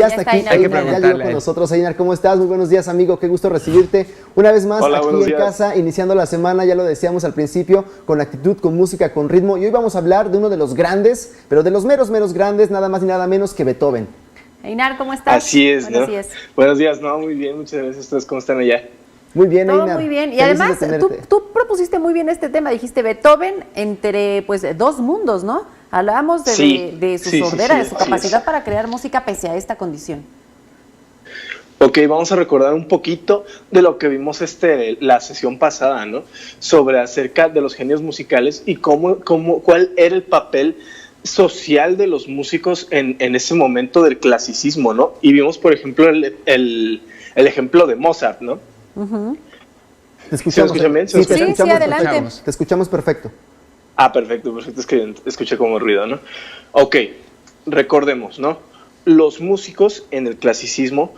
Ya está aquí, Hay que Einar, ya llegó preguntarle. con nosotros. Einar, ¿cómo estás? Muy buenos días, amigo. Qué gusto recibirte una vez más. Hola, aquí buenos en días. casa, iniciando la semana, ya lo decíamos al principio, con actitud, con música, con ritmo. Y hoy vamos a hablar de uno de los grandes, pero de los meros grandes, nada más ni nada menos que Beethoven. Einar, ¿cómo estás? Así es, Buenos ¿no? días. Buenos días, no, muy bien, muchas gracias. ¿Ustedes cómo están allá? Muy bien, Todo Einar. muy bien. Y Felices además, de tenerte. tú propusiste muy bien este tema. Dijiste Beethoven entre pues dos mundos, ¿no? Hablábamos de, Sí, de su sí, sordera, sí, de su así capacidad es. para crear música pese a esta condición. Ok, vamos a recordar un poquito de lo que vimos la sesión pasada, ¿no? Sobre acerca de los genios musicales y cuál era el papel social de los músicos en ese momento del clasicismo, ¿no? Y vimos, por ejemplo, el ejemplo de Mozart, ¿no? Te escuchamos. ¿Sí me escuchan bien? Sí, te Sí, escuchamos, adelante. perfecto. Te escuchamos perfecto. Ah, perfecto, es que escuché como ruido, ¿no? Ok, recordemos, ¿no? Los músicos en el clasicismo,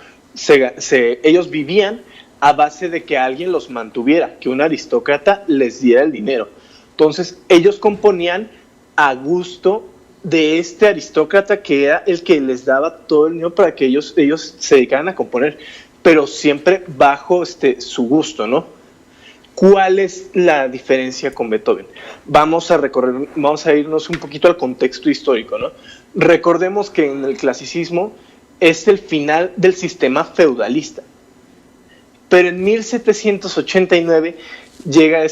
ellos vivían a base de que alguien los mantuviera, que un aristócrata les diera el dinero. Entonces, ellos componían a gusto de este aristócrata que era el que les daba todo el dinero para que ellos se dedicaran a componer, pero siempre bajo su gusto, ¿no? ¿Cuál es la diferencia con Beethoven? Vamos a irnos un poquito al contexto histórico, ¿no? Recordemos que en el clasicismo es el final del sistema feudalista, pero en 1789 llega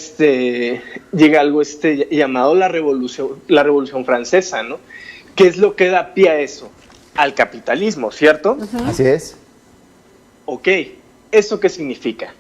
algo llamado la Revolución Francesa, ¿no? ¿Qué es lo que da pie a eso? Al capitalismo, ¿cierto? Así es. Ok, ¿eso qué significa?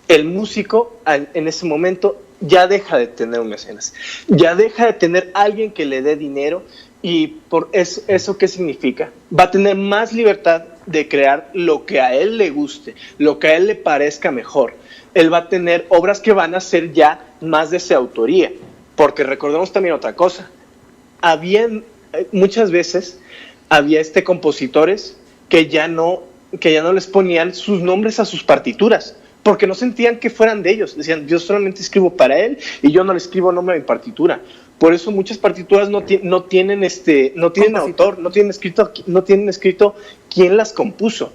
El músico en ese momento ya deja de tener un mecenas, ya deja de tener alguien que le dé dinero, y por eso ¿qué significa? Va a tener más libertad de crear lo que a él le guste, lo que a él le parezca mejor. Él va a tener obras que van a ser ya más de su autoría, porque recordemos también otra cosa, muchas veces había compositores que ya no les ponían sus nombres a sus partituras, porque no sentían que fueran de ellos. Decían, yo solamente escribo para él y yo no le escribo nombre a mi partitura. Por eso muchas partituras no tienen autor, no tienen escrito quién las compuso.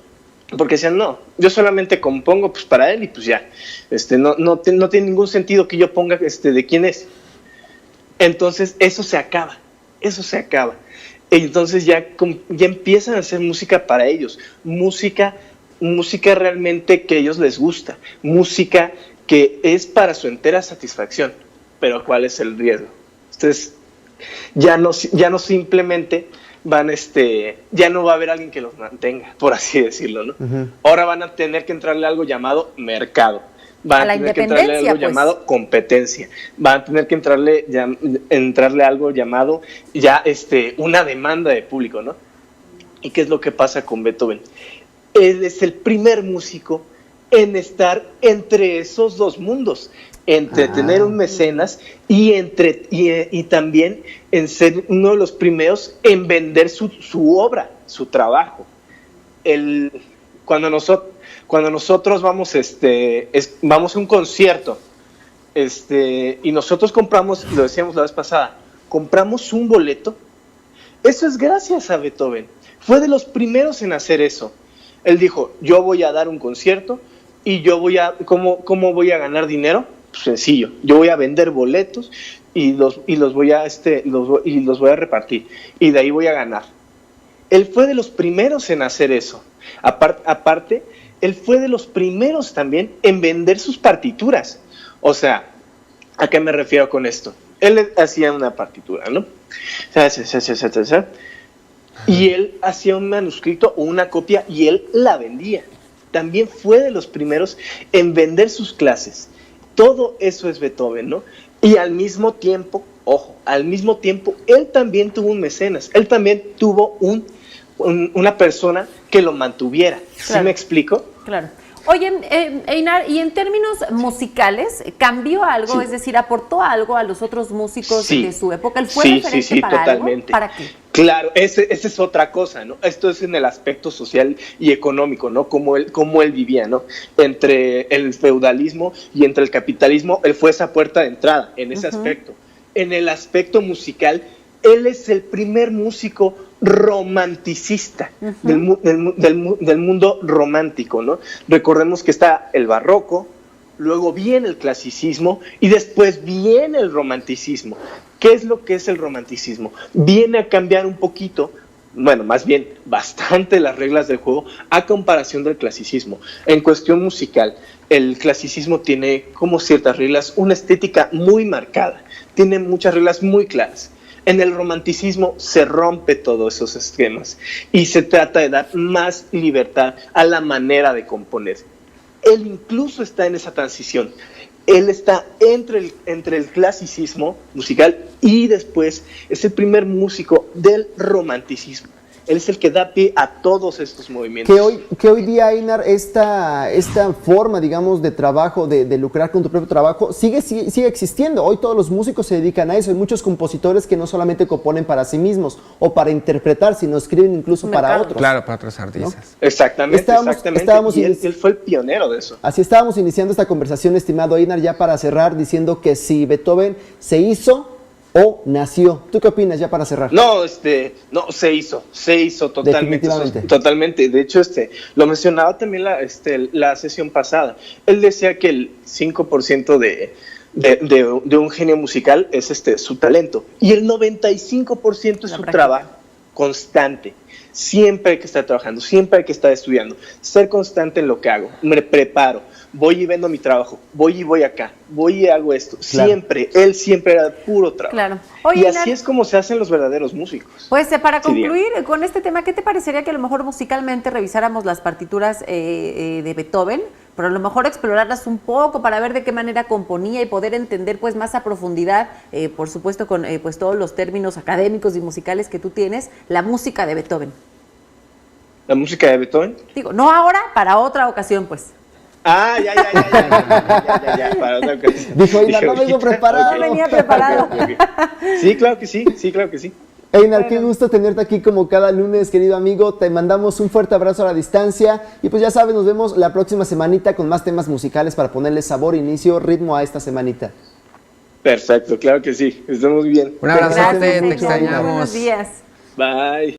Porque decían, no, yo solamente compongo pues para él y pues ya. No tiene ningún sentido que yo ponga de quién es. Entonces eso se acaba. Entonces ya empiezan a hacer música para ellos, música realmente que a ellos les gusta, música que es para su entera satisfacción. Pero ¿cuál es el riesgo? Ustedes ya no simplemente ya no va a haber alguien que los mantenga, por así decirlo, ¿no? Uh-huh. Ahora van a tener que entrarle a algo llamado mercado, van a tener que entrarle a algo llamado competencia, van a tener que entrarle a algo llamado una demanda de público, ¿no? ¿Y qué es lo que pasa con Beethoven? Él es el primer músico en estar entre esos dos mundos, entre tener un mecenas y también en ser uno de los primeros en vender su obra, su trabajo. Cuando nosotros vamos a un concierto, y nosotros compramos, lo decíamos la vez pasada, compramos un boleto, eso es gracias a Beethoven. Fue de los primeros en hacer eso. Él dijo, yo voy a dar un concierto y ¿cómo voy a ganar dinero? Pues sencillo, yo voy a vender boletos y los voy a repartir y de ahí voy a ganar. Él fue de los primeros en hacer eso. Aparte, él fue de los primeros también en vender sus partituras. O sea, ¿a qué me refiero con esto? Él hacía una partitura, ¿no? Y él hacía un manuscrito o una copia y él la vendía. También fue de los primeros en vender sus clases. Todo eso es Beethoven, ¿no? Y al mismo tiempo, él también tuvo un mecenas. Él también tuvo una persona que lo mantuviera. Claro. ¿Sí me explico? Claro. Oye, Einar, y en términos musicales, ¿cambió algo? Sí. Es decir, ¿aportó algo a los otros músicos de su época? ¿Él fue referente sí, para totalmente. algo? ¿Para qué? Claro, esa es otra cosa, ¿no? Esto es en el aspecto social y económico, ¿no? Cómo él vivía, ¿no? Entre el feudalismo y entre el capitalismo, él fue esa puerta de entrada en ese aspecto. En el aspecto musical, Él es el primer músico romanticista del mundo romántico, ¿no? Recordemos que está el barroco, luego viene el clasicismo y después viene el romanticismo. ¿Qué es lo que es el romanticismo? Viene a cambiar un poquito, bueno, más bien bastante las reglas del juego a comparación del clasicismo. En cuestión musical, el clasicismo tiene como ciertas reglas, una estética muy marcada, tiene muchas reglas muy claras. En el romanticismo se rompe todos esos esquemas y se trata de dar más libertad a la manera de componer. Él incluso está en esa transición. Él está entre el clasicismo musical y después es el primer músico del romanticismo. Él es el que da pie a todos estos movimientos. Que hoy día, Einar, esta forma, digamos, de trabajo, de lucrar con tu propio trabajo, sigue existiendo. Hoy todos los músicos se dedican a eso. Hay muchos compositores que no solamente componen para sí mismos o para interpretar, sino escriben incluso para otros. Claro, para otros artistas. ¿No? Exactamente. Y él fue el pionero de eso. Así estábamos iniciando esta conversación, estimado Einar, ya para cerrar, diciendo que si Beethoven se hizo o nació. ¿Tú qué opinas ya para cerrar? No, se hizo totalmente. De hecho, lo mencionaba también la sesión pasada. Él decía que el 5% de un genio musical es su talento y el 95% es su trabajo constante. Siempre hay que estar trabajando, siempre hay que estar estudiando, ser constante en lo que hago, me preparo, voy y vendo mi trabajo, voy y voy acá, voy y hago esto, claro. Él siempre era puro trabajo. Claro. Oye, y así es como se hacen los verdaderos músicos. Pues para concluir con este tema, ¿qué te parecería que a lo mejor musicalmente revisáramos las partituras de Beethoven, pero a lo mejor explorarlas un poco para ver de qué manera componía y poder entender pues más a profundidad, por supuesto con pues todos los términos académicos y musicales que tú tienes, la música de Beethoven? ¿La música de Beethoven? Digo, no ahora, para otra ocasión pues. Ah, ya, para otra ocasión. Dijo, Einar, no vengo preparado. No venía preparado. Okay. Sí, claro que sí. Einar, qué gusto tenerte aquí como cada lunes, querido amigo. Te mandamos un fuerte abrazo a la distancia. Y pues ya sabes, nos vemos la próxima semanita con más temas musicales para ponerle sabor, inicio, ritmo a esta semanita. Perfecto, claro que sí. Estamos bien. Un abrazote, te extrañamos. Buenos días. Bye.